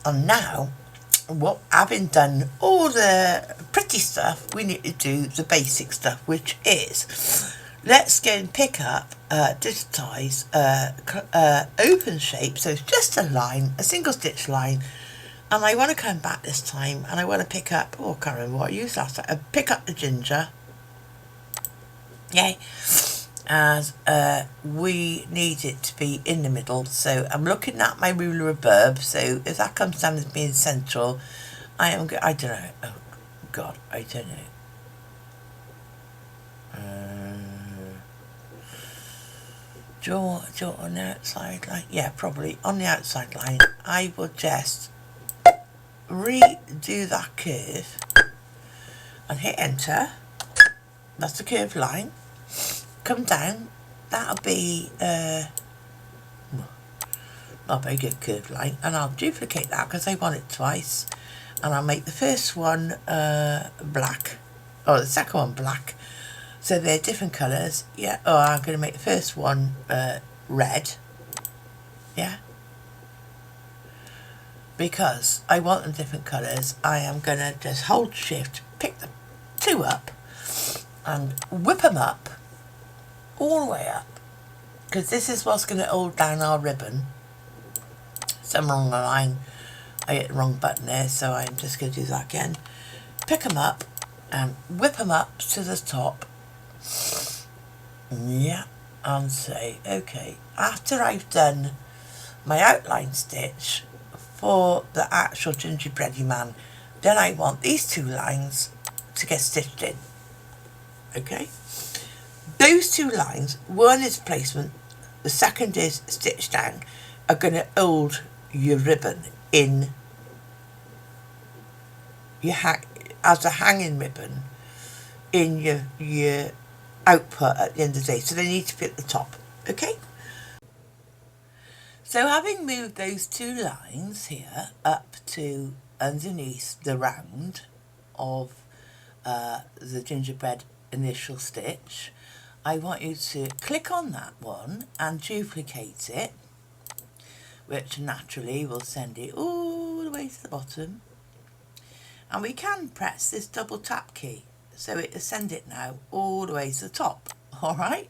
And now, what having done all the pretty stuff, we need to do the basic stuff, which is let's go and pick up digitize open shape. So it's just a line, a single stitch line, and I want to come back this time and I want to pick up, oh, I can't remember what I used last time, pick up the ginger. Yay. As we need it to be in the middle, so I'm looking at my ruler above, so if that comes down as being central, I don't know, oh god, I don't know, draw on the outside line, yeah, probably on the outside line. I will just redo that curve and hit enter. That's the curved line. Come down, that'll be not a very good curved line, and I'll duplicate that because I want it twice, and I'll make the first one black, or the second one black, so they're different colours. Yeah, or I'm going to make the first one red, yeah, because I want them different colours. I am going to just hold shift, pick the two up and whip them up all the way up, because this is what's going to hold down our ribbon. Somewhere along the line I hit the wrong button there, so I'm just going to do that again. Pick them up and whip them up to the top, yeah, and say okay, after I've done my outline stitch for the actual gingerbready man, then I want these two lines to get stitched in. Okay, those two lines, one is placement, the second is stitch down, are going to hold your ribbon in your as a hanging ribbon in your output at the end of the day, so they need to be at the top. Okay, so having moved those two lines here up to underneath the round of the gingerbread initial stitch, I want you to click on that one and duplicate it, which naturally will send it all the way to the bottom, and we can press this double tap key so it will send it now all the way to the top. Alright,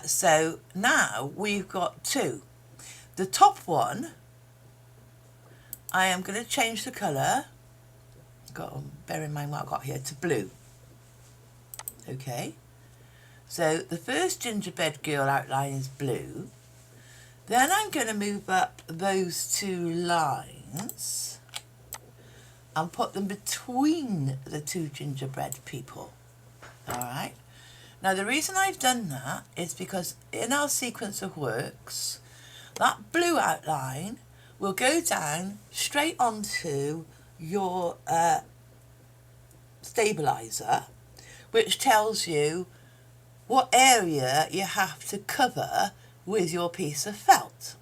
so now we've got two. The top one, I am going to change the colour, bear in mind what I've got here, to blue. Okay, so the first gingerbread girl outline is blue. Then I'm going to move up those two lines and put them between the two gingerbread people. Alright, now the reason I've done that is because in our sequence of works, that blue outline will go down straight onto your stabilizer, which tells you what area you have to cover with your piece of felt.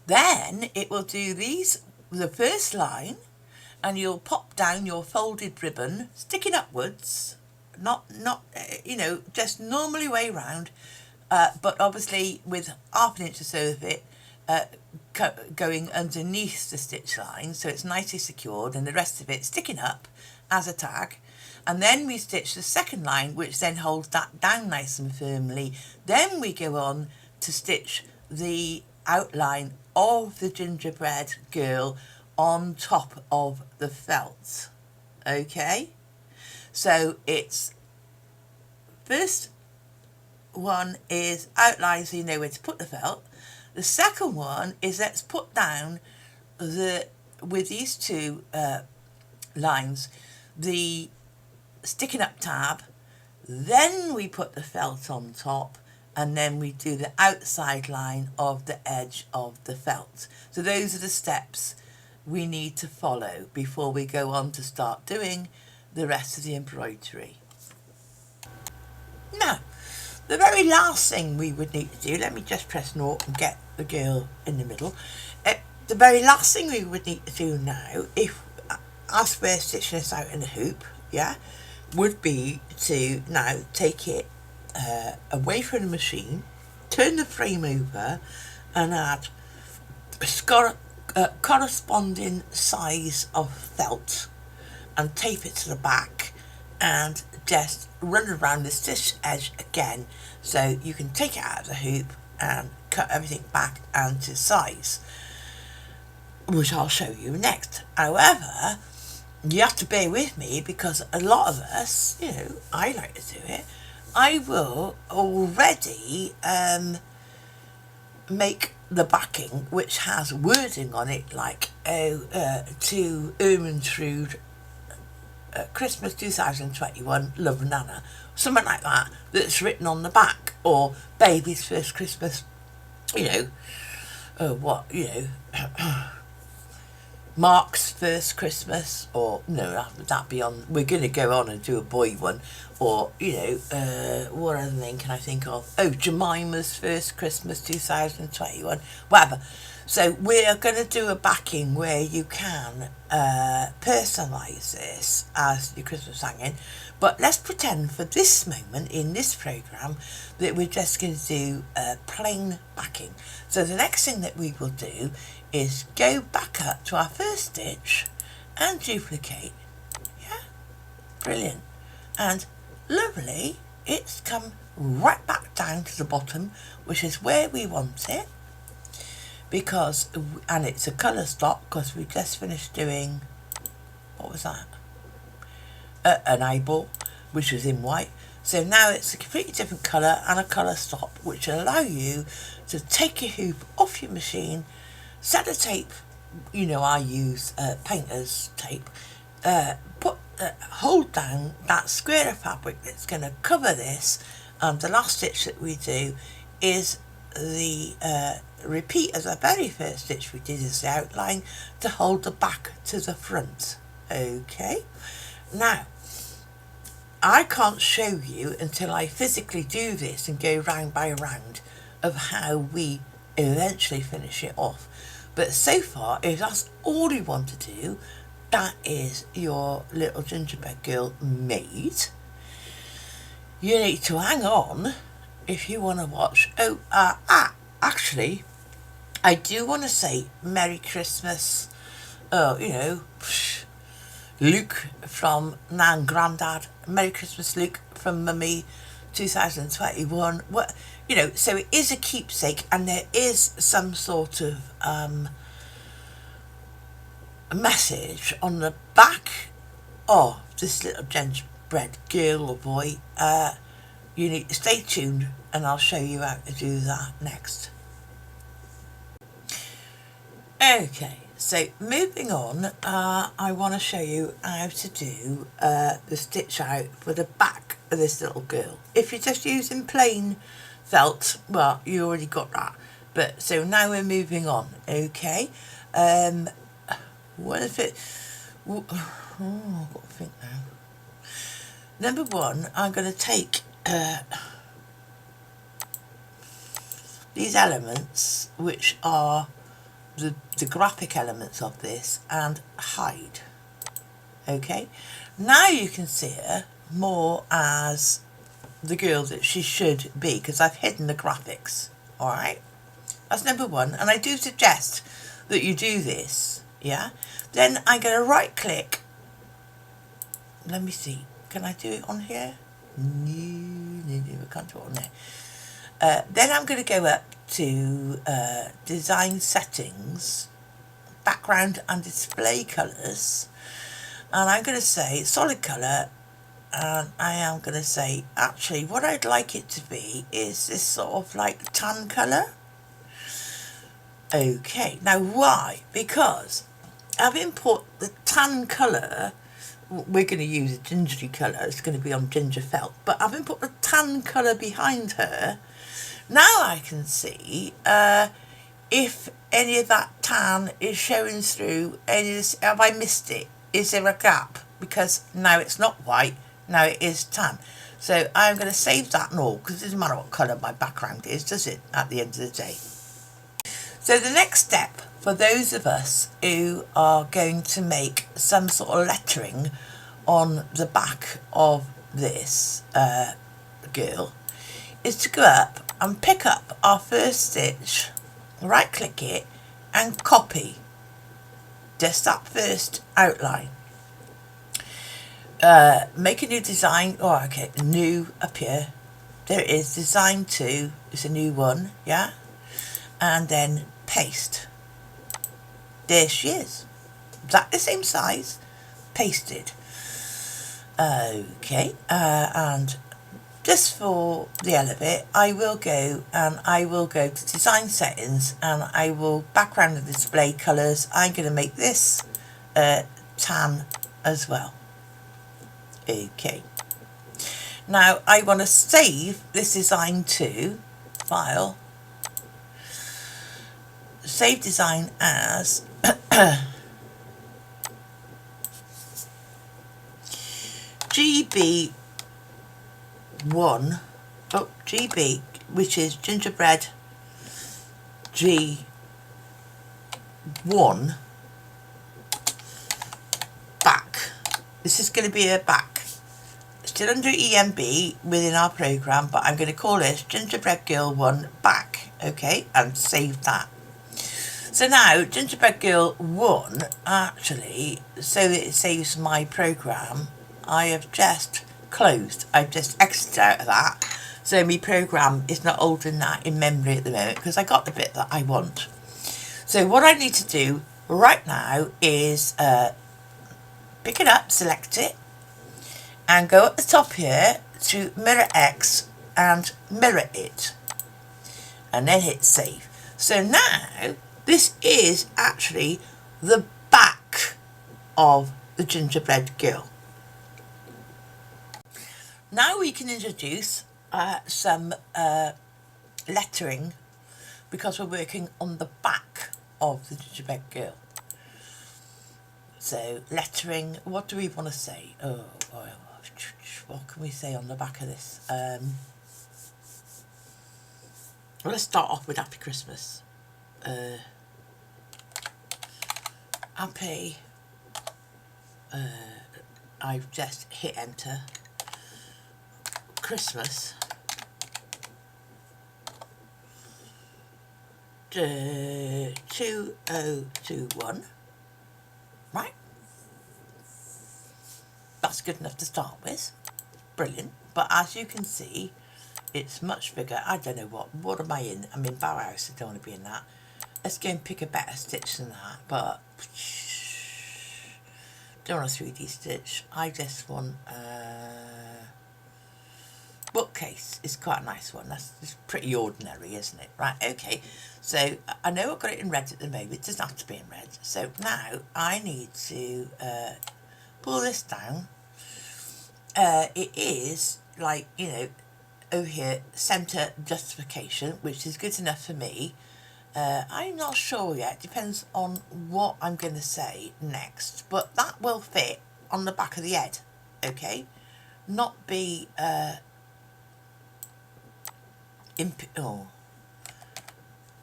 Then it will do the first line, and you'll pop down your folded ribbon, sticking upwards, not you know, just normally way round, but obviously with half an inch or so of it going underneath the stitch line, so it's nicely secured, and the rest of it sticking up as a tag. And then we stitch the second line, which then holds that down nice and firmly. Then we go on to stitch the outline of the gingerbread girl on top of the felt. Okay, so it's first one is outline, so you know where to put the felt. The second one is let's put down with these two lines the sticking up tab, then we put the felt on top, and then we do the outside line of the edge of the felt. So those are the steps we need to follow before we go on to start doing the rest of the embroidery. Now, the very last thing we would need to do, let me just press naught and get the girl in the middle. The very last thing we would need to do now, if as we're stitching this out in a hoop, yeah, would be to now take it away from the machine, turn the frame over, and add a corresponding size of felt and tape it to the back and just run around the stitch edge again, so you can take it out of the hoop and cut everything back and to size, which I'll show you next. However, you have to bear with me because a lot of us, you know, I like to do it. I will already make the backing, which has wording on it like to Ermintrude, Christmas 2021, Love Nana, something like that, that's written on the back, or Baby's First Christmas, you know, Mark's First Christmas, or no, that'd be on, we're going to go on and do a boy one, or, you know, what other name can I think of? Oh, Jemima's First Christmas 2021, whatever. So we're going to do a backing where you can personalise this as your Christmas hanging, but let's pretend for this moment in this programme that we're just going to do plain backing. So the next thing that we will do is go back up to our first stitch and duplicate. Yeah, brilliant. And lovely, it's come right back down to the bottom, which is where we want it, because, and it's a colour stop because we just finished doing, what was that? An eyeball, which was in white. So now it's a completely different colour and a colour stop, which allow you to take your hoop off your machine, set a tape, you know, I use painter's tape, hold down that square of fabric that's going to cover this, and the last stitch that we do is the repeat of the very first stitch we did as the outline to hold the back to the front. Okay, now I can't show you until I physically do this and go round by round of how we eventually finish it off, but so far, if that's all you want to do, that is your little gingerbread girl made. You need to hang on if you want to watch. Actually, I do want to say Merry Christmas, you know, Luke from Nan Grandad, Merry Christmas Luke from Mummy 2021. What, you know, so it is a keepsake, and there is some sort of message on the back of this little gingerbread girl or boy. You need to stay tuned and I'll show you how to do that next. Okay, so moving on, I want to show you how to do the stitch out for the back of this little girl. If you're just using plain felt, well, you already got that. But so now we're moving on. Okay, what if it? Oh, I've got to think now. Number one, I'm going to take these elements, which are the graphic elements of this, and hide. Okay, now you can see her more as the girl that she should be, because I've hidden the graphics. All right, that's number one, and I do suggest that you do this. Yeah, then I'm going to right click. Let me see, can I do it on here? No, I can't do it on there. Then I'm going to go up to design settings, background and display colours, and I'm going to say solid colour, and I am going to say, actually what I'd like it to be is this sort of like tan colour. Okay, now why? Because having put the tan colour, we're going to use a gingery colour, it's going to be on ginger felt, but having put the tan colour behind her, now I can see if any of that tan is showing through, have I missed it? Is there a gap? Because now it's not white, now it is tan. So I'm going to save that and all, because it doesn't matter what colour my background is, does it, at the end of the day? So the next step for those of us who are going to make some sort of lettering on the back of this girl is to go up and pick up our first stitch, right click it and copy. just that first outline. Make a new design. Oh, okay, new up here. There it is, design 2. It's a new one, yeah? And then paste. There she is. Exactly the same size. Pasted. Okay, and just for the hell of it, I will go to design settings, and I will background and display colours. I'm going to make this tan as well. Okay. Now I want to save this design to file, save design as GB1, GB, which is gingerbread G1 back. This is going to be a back. Still under EMB within our program, but I'm going to call this Gingerbread Girl 1 back, okay, and save that. So now Gingerbread Girl 1, actually, so that it saves my program, I have just closed. I've just exited out of that, so my program is not holding that in memory at the moment because I got the bit that I want. So what I need to do right now is pick it up, select it, and go at the top here to mirror X and mirror it, and then hit save. So now this is actually the back of the gingerbread girl. Now we can introduce some lettering, because we're working on the back of the gingerbread girl. So lettering, what do we want to say? What can we say on the back of this? Well, let's start off with Happy Christmas. Happy. I've just hit enter. Christmas. 2021. Right. That's good enough to start with. Brilliant. But as you can see, it's much bigger. I don't know what am I in? I'm in Bauhaus. I don't want to be in that. Let's go and pick a better stitch than that. But don't want a 3D stitch. I just want bookcase is quite a nice one. That's pretty ordinary, isn't it? Right, okay. So I know I've got it in red at the moment. It doesn't have to be in red. So now I need to pull this down. It is like, you know, over here, centre justification, which is good enough for me. I'm not sure yet. Depends on what I'm going to say next. But that will fit on the back of the head, okay? Not be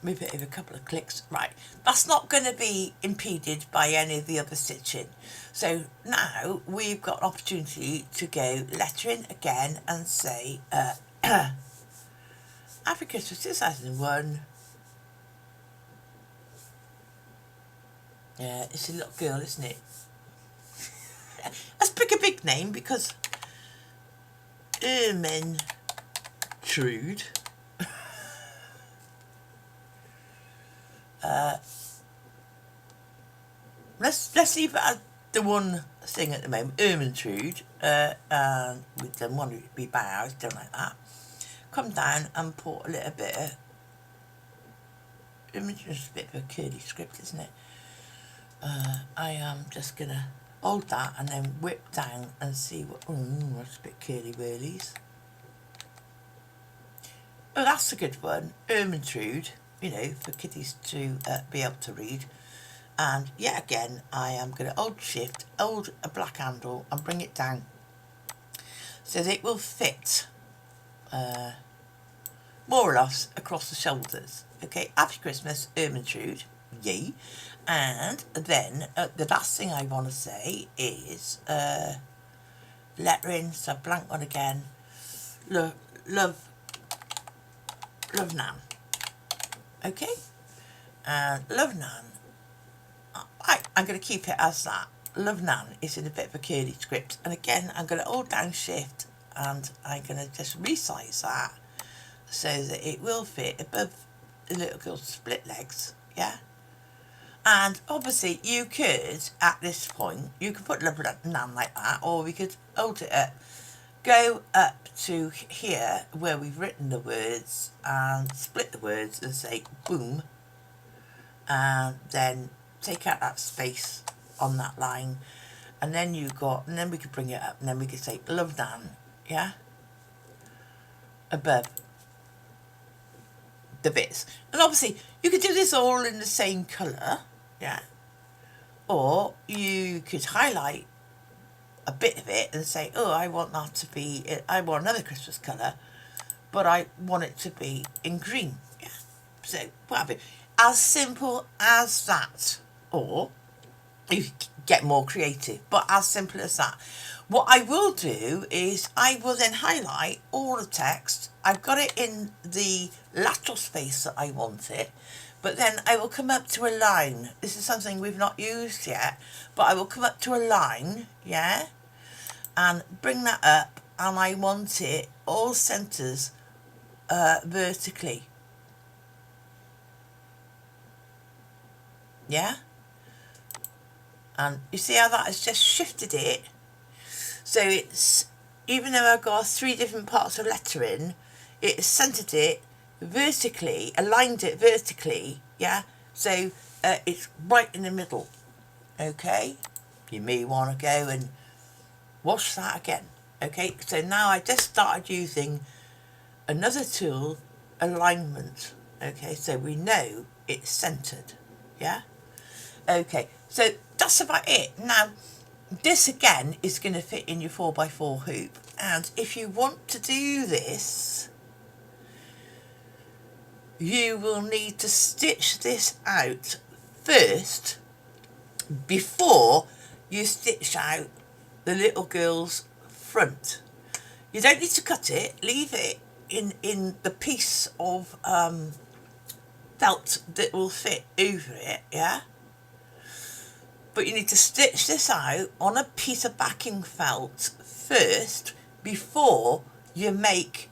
move it over a couple of clicks. Right, that's not going to be impeded by any of the other stitching. So now we've got an opportunity to go lettering again and say Happy Christmas 2001. Yeah, it's a little girl, isn't it? Let's pick a big name, because Trude. Let's leave it as the one thing at the moment, Ermintrude, and we don't want it to be Bauhaus, don't like that. Come down and put a little bit of, it's a bit of a curly script, isn't it? I am just gonna hold that and then whip down and see what, that's a bit curly whirlies. Oh, that's a good one, Ermintrude, you know, for kiddies to be able to read. And yet again, I am going to hold shift, hold a black handle and bring it down so that it will fit more or less across the shoulders. Okay, Happy Christmas, Ermintrude, yay. And then the last thing I want to say is lettering, so blank one again, love Nan. Okay, and love Nan. Right, I'm going to keep it as that. Love Nan is in a bit of a curly script, and again I'm going to hold down shift and I'm going to just resize that so that it will fit above the little girl's split legs. Yeah. And obviously you could, at this point, you could put Love Nan like that, or we could hold it up, go up to here where we've written the words and split the words and say boom, and then take out that space on that line, and then and then we could bring it up, and then we could say Love Nan, yeah, above the bits. And obviously you could do this all in the same colour, yeah, or you could highlight a bit of it and say, oh, I want that to be, I want another Christmas colour, but I want it to be in green, yeah, so whatever. As simple as that, or you get more creative, but as simple as that. What I will do is I will then highlight all the text. I've got it in the lateral space that I want it, but then I will come up to a line. This is something we've not used yet, but I will come up to a line, yeah, and bring that up, and I want it all centres vertically, yeah. And you see how that has just shifted it? So it's, even though I've got 3 different parts of lettering, it centred it vertically, aligned it vertically, yeah? So it's right in the middle, okay? You may want to go and wash that again, okay? So now I just started using another tool, alignment, okay? So we know it's centred, yeah? Okay, so that's about it. Now, this again is going to fit in your 4x4 hoop, and if you want to do this, you will need to stitch this out first before you stitch out the little girl's front. You don't need to cut it, leave it in the piece of felt that will fit over it, yeah? But you need to stitch this out on a piece of backing felt first before you make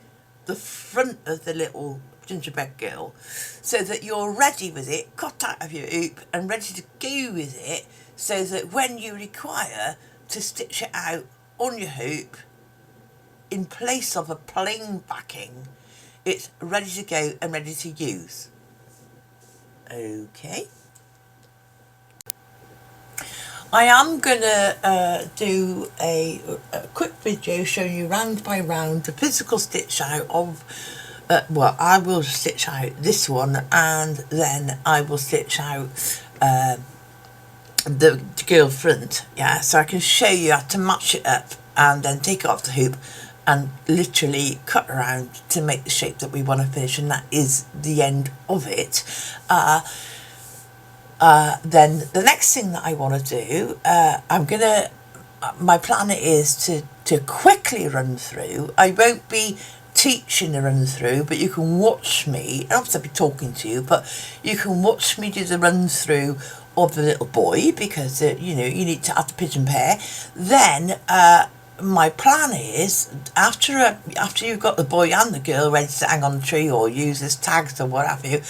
the front of the little gingerbread girl, so that you're ready with it, cut out of your hoop and ready to go with it, so that when you require to stitch it out on your hoop in place of a plain backing, it's ready to go and ready to use. Okay. I am going to do a quick video showing you round by round the physical stitch out of, well, I will stitch out this one, and then I will stitch out the girl front, yeah, so I can show you how to match it up and then take it off the hoop and literally cut around to make the shape that we want to finish, and that is the end of it. Then the next thing that I want to do, my plan is to quickly run through. I won't be teaching the run through, but you can watch me, and obviously I'll be talking to you, but you can watch me do the run through of the little boy, because you know, you need to have the pigeon pair. Then my plan is, after you've got the boy and the girl ready to hang on the tree or use as tags or what have you,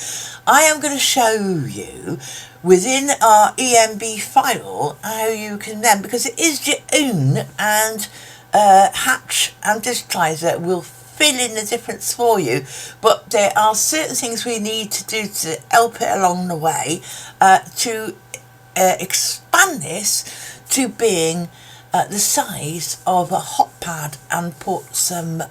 I am going to show you within our EMB file how you can then, because it is your own, and Hatch and Digitizer will fill in the difference for you, but there are certain things we need to do to help it along the way to expand this to being the size of a hot pad, and put some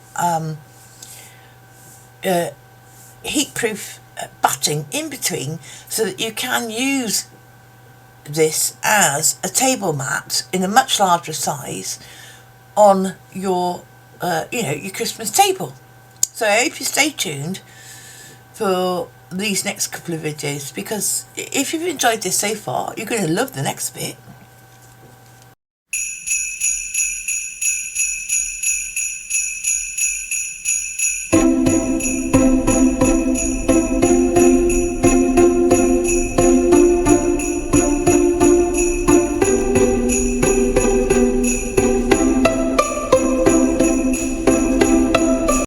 heat-proof batting in between, so that you can use this as a table mat in a much larger size on your your Christmas table. So I hope you stay tuned for these next couple of videos, because if you've enjoyed this so far, you're going to love the next bit.